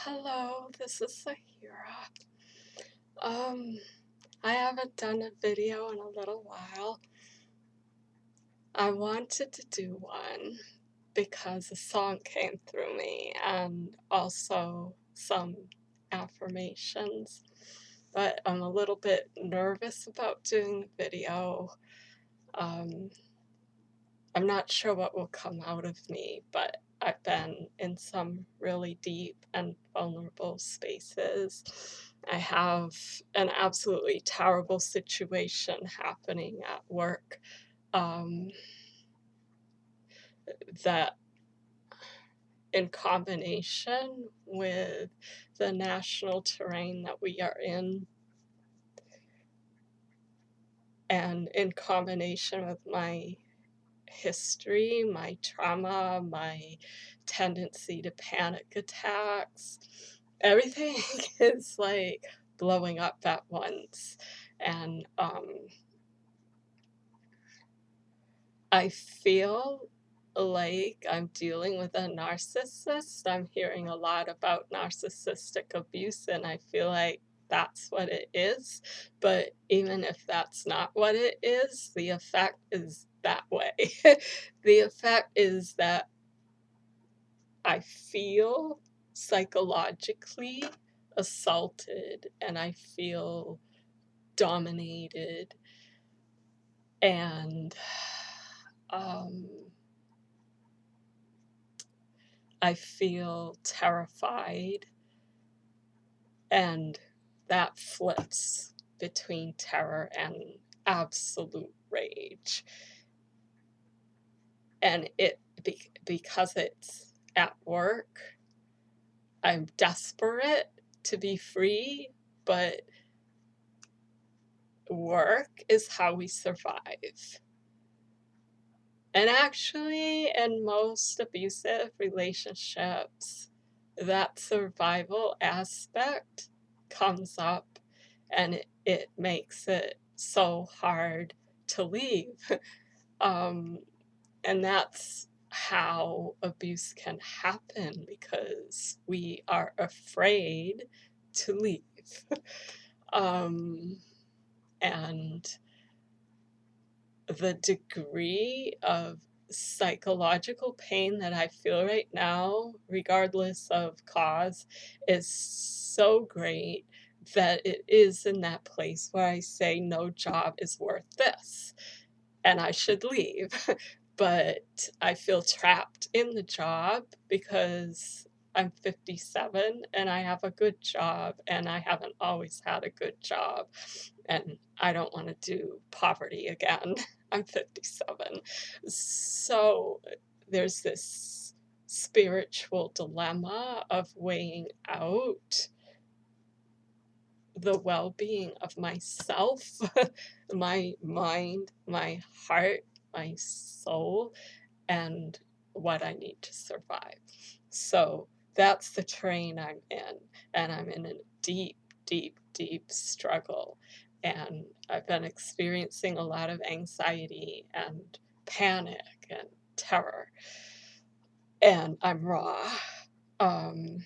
Hello, this is Sahira. Um, I haven't done a video in a little while. I wanted to do one because a song came through me and also some affirmations, but I'm a little bit nervous about doing the video. Um, I'm not sure what will come out of me, but I've been in some really deep and vulnerable spaces. I have an absolutely terrible situation happening at work um, that, in combination with the national terrain that we are in, and in combination with my history, my trauma, my tendency to panic attacks, everything is like blowing up at once. And I feel like I'm dealing with a narcissist. I'm hearing a lot about narcissistic abuse, and I feel like that's what it is. But even if that's not what it is, the effect is that way. The effect is that I feel psychologically assaulted and I feel dominated and um, I feel terrified, and that flips between terror and absolute rage. And because it's at work, I'm desperate to be free, but work is how we survive. And actually, in most abusive relationships, that survival aspect comes up and it makes it so hard to leave. Um, and that's how abuse can happen because we are afraid to leave. um, and the degree of psychological pain that I feel right now, regardless of cause, is so great that it is in that place where I say no job is worth this and I should leave. But I feel trapped in the job because I'm 57 and I have a good job and I haven't always had a good job and I don't want to do poverty again. I'm 57. So there's this spiritual dilemma of weighing out the well-being of myself, my mind, my heart, my soul, and what I need to survive. So that's the terrain I'm in, and I'm in a deep, deep, deep struggle. And I've been experiencing a lot of anxiety and panic and terror, and I'm raw. Um,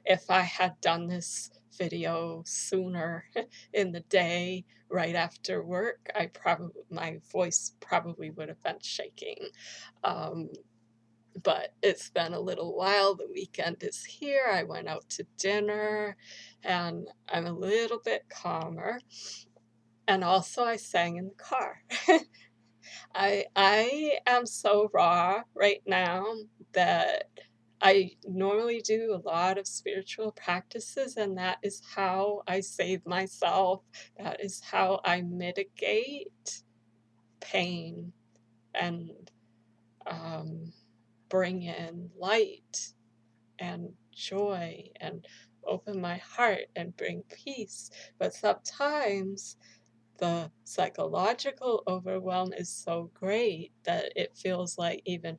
if I had done this video sooner in the day, right after work, my voice probably would have been shaking. Um, but it's been a little while. The weekend is here. I went out to dinner and I'm a little bit calmer. And also I sang in the car. I am so raw right now that I normally do a lot of spiritual practices, and that is how I save myself. That is how I mitigate pain and bring in light and joy and open my heart and bring peace. But sometimes the psychological overwhelm is so great that it feels like even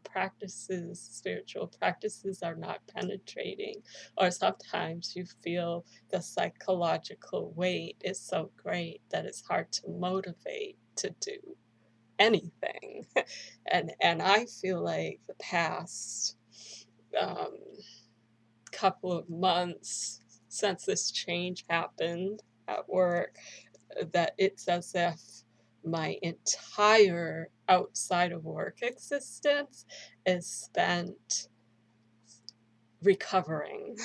spiritual practices are not penetrating. Or sometimes you feel the psychological weight is so great that it's hard to motivate to do anything. And I feel like the past um, couple of months since this change happened at work that it's as if my entire outside of work existence is spent recovering.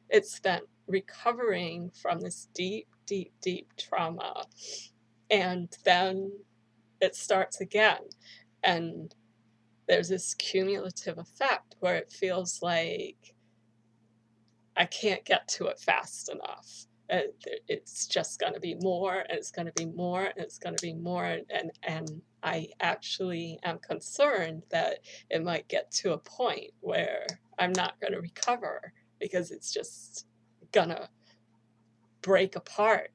It's spent recovering from this deep, deep, deep trauma. And then it starts again. And there's this cumulative effect where it feels like I can't get to it fast enough. It's just going to be more, and it's going to be more, and it's going to be more, and I actually am concerned that it might get to a point where I'm not going to recover because it's just going to break apart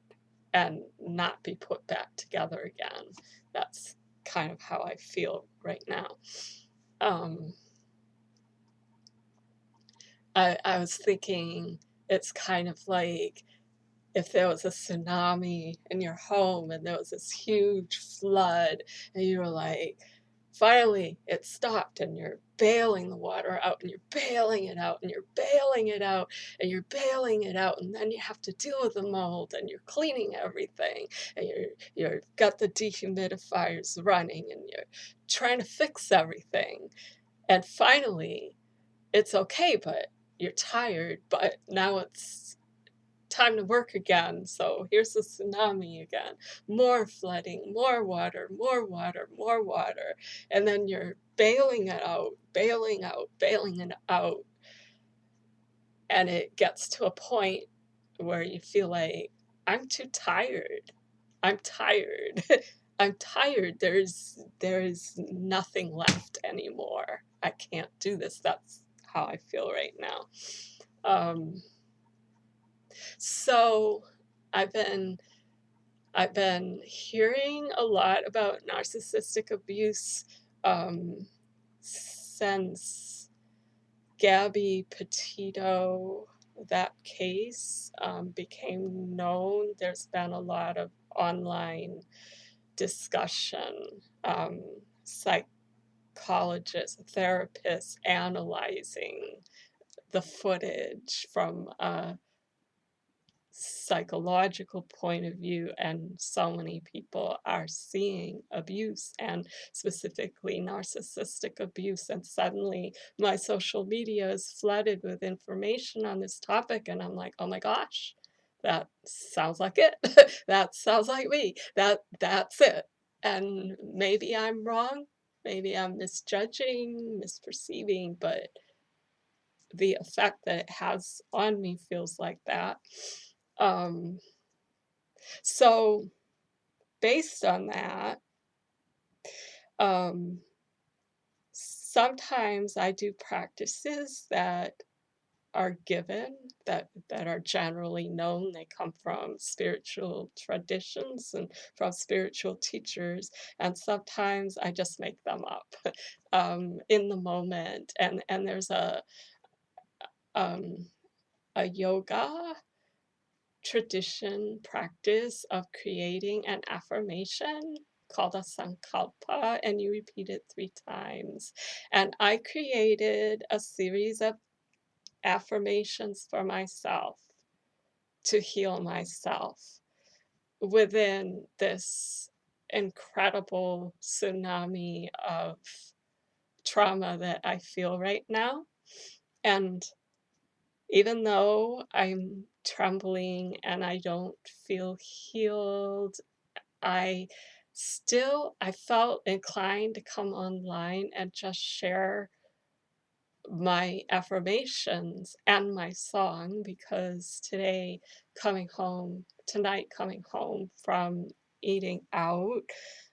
and not be put back together again. That's kind of how I feel right now. I was thinking it's kind of like if there was a tsunami in your home and there was this huge flood and you were like, finally it stopped and you're bailing the water out and you're bailing it out and you're bailing it out and you're bailing it out and then you have to deal with the mold and you're cleaning everything and you're got the dehumidifiers running and you're trying to fix everything and finally it's okay, but you're tired, but now it's time to work again. So here's the tsunami again. More flooding, more water, more water, more water. And then you're bailing it out, bailing out, bailing it out. And it gets to a point where you feel like, I'm too tired. I'm tired. I'm tired. There's nothing left anymore. I can't do this. That's how I feel right now. So I've been hearing a lot about narcissistic abuse since Gabby Petito, that case became known. There's been a lot of online discussion, psychologists, therapists analyzing the footage from a psychological point of view, and so many people are seeing abuse and specifically narcissistic abuse, and suddenly my social media is flooded with information on this topic and I'm like, oh my gosh, that sounds like it. That sounds like me. That's it. And maybe I'm wrong, maybe I'm misjudging, misperceiving, but the effect that it has on me feels like that. Um, so based on that, um, sometimes I do practices that are given that are generally known. They come from spiritual traditions and from spiritual teachers, and sometimes I just make them up in the moment. And there's um, a yoga tradition practice of creating an affirmation called a sankalpa, and you repeat it 3 times. And I created a series of affirmations for myself to heal myself within this incredible tsunami of trauma that I feel right now. And even though I'm trembling and I don't feel healed, I I felt inclined to come online and just share my affirmations and my song because tonight coming home from eating out,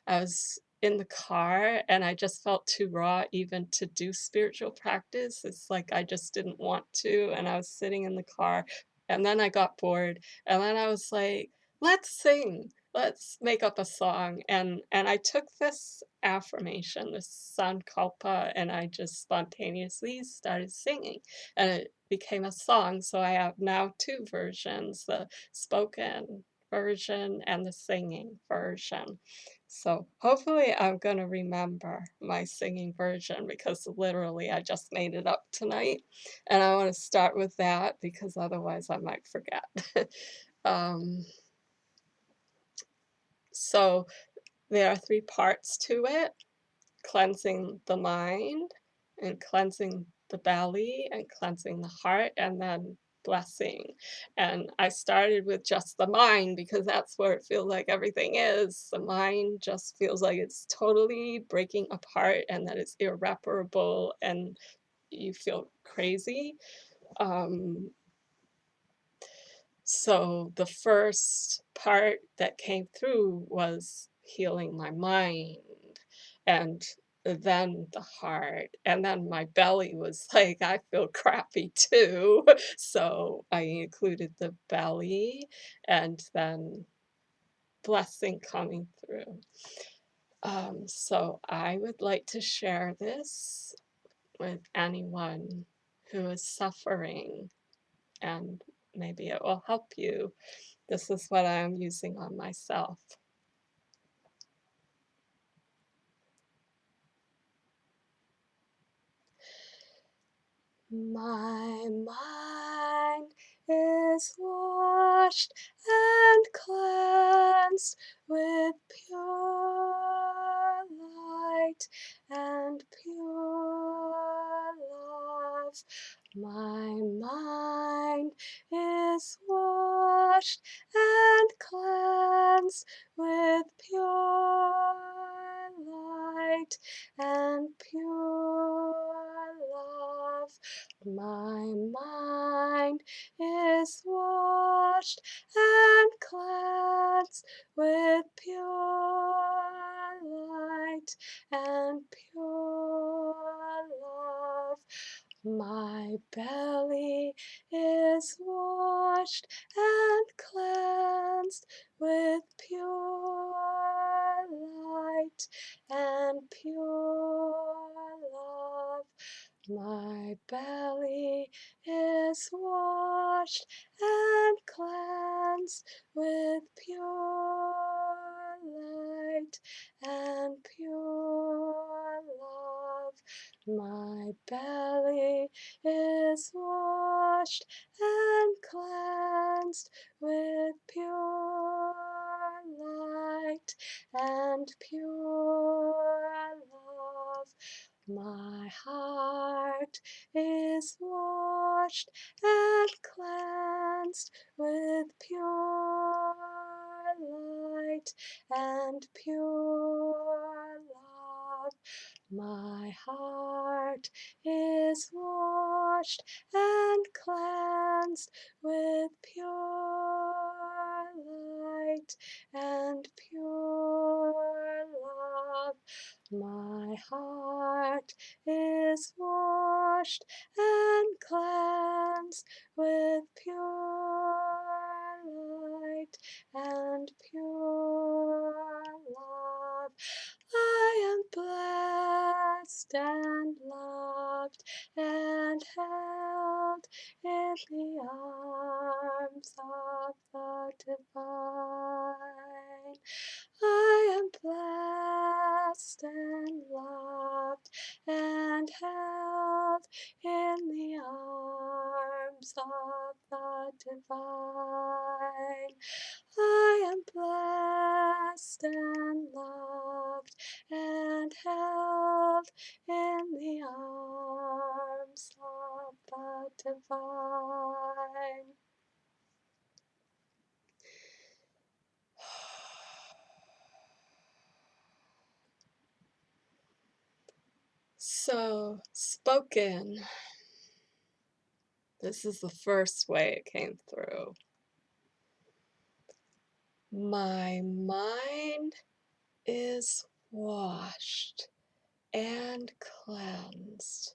I was in the car and I just felt too raw even to do spiritual practice. It's like I just didn't want to, and I was sitting in the car and then I got bored and then I was like, let's sing. Let's make up a song. And I took this affirmation, this sankalpa, and I just spontaneously started singing. And it became a song. So I have now 2 versions, the spoken version and the singing version. So hopefully I'm gonna remember my singing version because literally I just made it up tonight, and I wanna start with that because otherwise I might forget. Um, so there are 3 parts to it: cleansing the mind, and cleansing the belly, and cleansing the heart, and then blessing. And I started with just the mind because that's where it feels like everything is. The mind just feels like it's totally breaking apart and that it's irreparable and you feel crazy. Um, so the first part that came through was healing my mind, and then the heart, and then my belly was like, I feel crappy too. So I included the belly and then blessing coming through. So I would like to share this with anyone who is suffering, and maybe it will help you. This is what I'm using on myself. My mind is washed and cleansed with pure light and pure love. My mind is washed and cleansed with pure light and pure love. My mind is washed and cleansed with pure light and pure love. My belly is washed and cleansed with pure light and pure love. My belly is washed and cleansed with pure light and pure love. My belly is washed and cleansed with pure light and pure love. My heart is washed and cleansed with pure light and pure love. My heart is washed and cleansed with pure light and pure love. My heart is washed and cleansed with pure light and pure love. I am blessed and loved and held in the arms of the divine. I am blessed and loved and held in the arms of the divine. I am blessed and loved and held in the arms of the divine. So, spoken. This is the first way it came through. My mind is washed and cleansed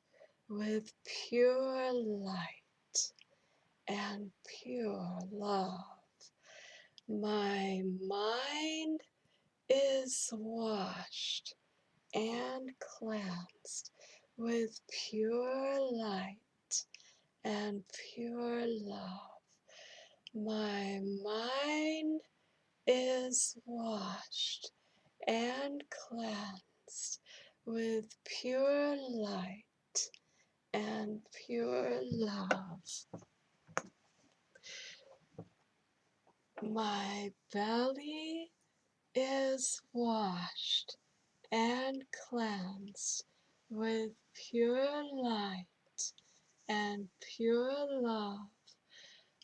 with pure light and pure love. My mind is washed and cleansed with pure light and pure love. My mind is washed and cleansed with pure light and pure love. My belly is washed and cleansed with pure light and pure love.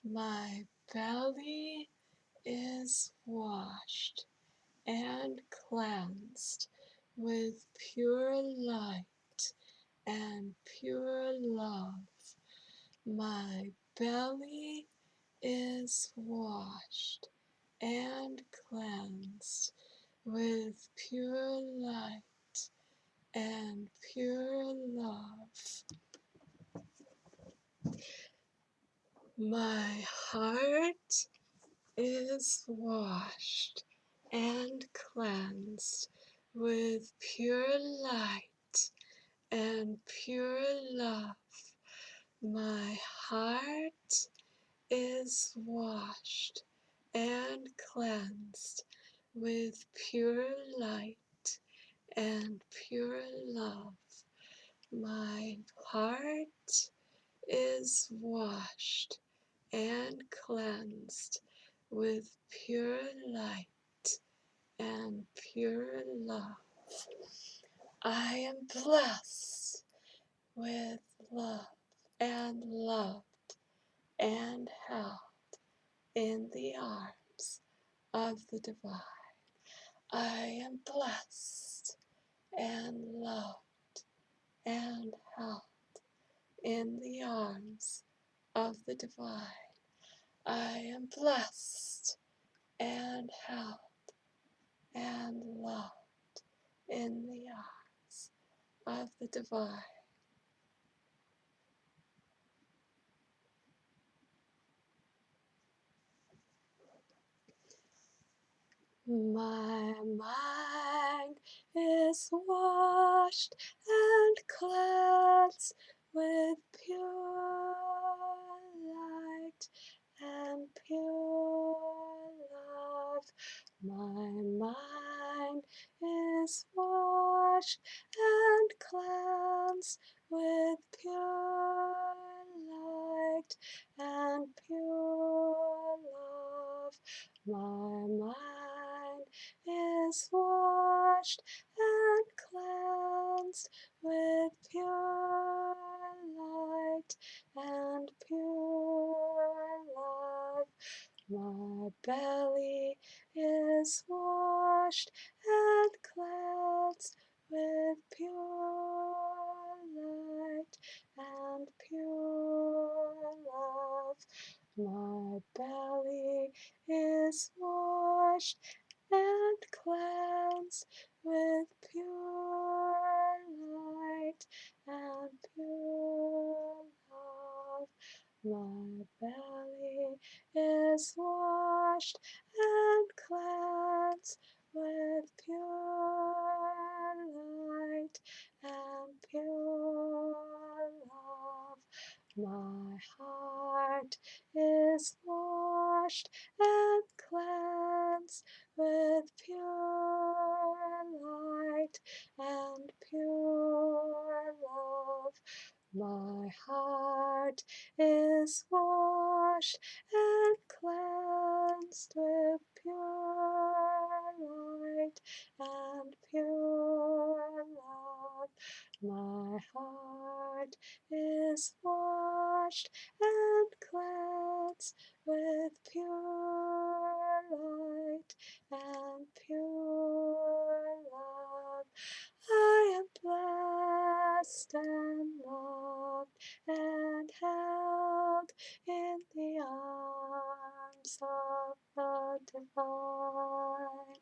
My belly is washed and cleansed with pure light and pure love. My belly is washed and cleansed with pure light and pure love. My heart is washed and cleansed with pure light and pure love. My heart is washed and cleansed with pure light and pure love. My heart is washed and cleansed with pure light and pure love. I am blessed with love and loved and held in the arms of the divine. I am blessed and loved and held in the arms of the divine. I am blessed and held and loved in the arms of the divine. My mind is washed and cleansed with pure light and pure love. My mind is washed and cleansed with pure light and pure love. My mind is washed and cleansed with pure light and pure love. My belly is washed and cleansed with pure light and pure love. My belly is washed and cleansed with pure light and pure love. My belly is washed and cleansed with pure light and pure love. My heart is washed and cleansed with pure light and pure love. My heart is washed and cleansed with pure light and pure love. My heart is washed and cleansed with pure light and pure love. I am blessed and loved and held in the arms of the divine.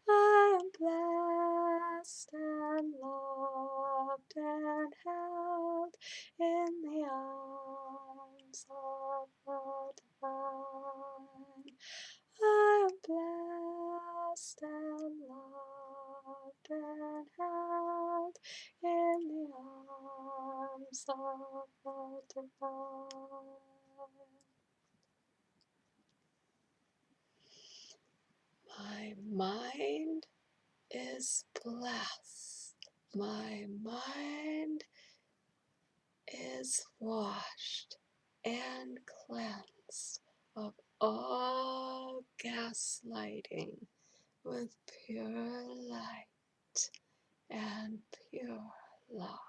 I am blessed and loved and held in the arms of the divine. I am blessed and loved and held in the arms of the divine. My mind is blessed. My mind is washed and cleansed of all gaslighting with pure light and pure love.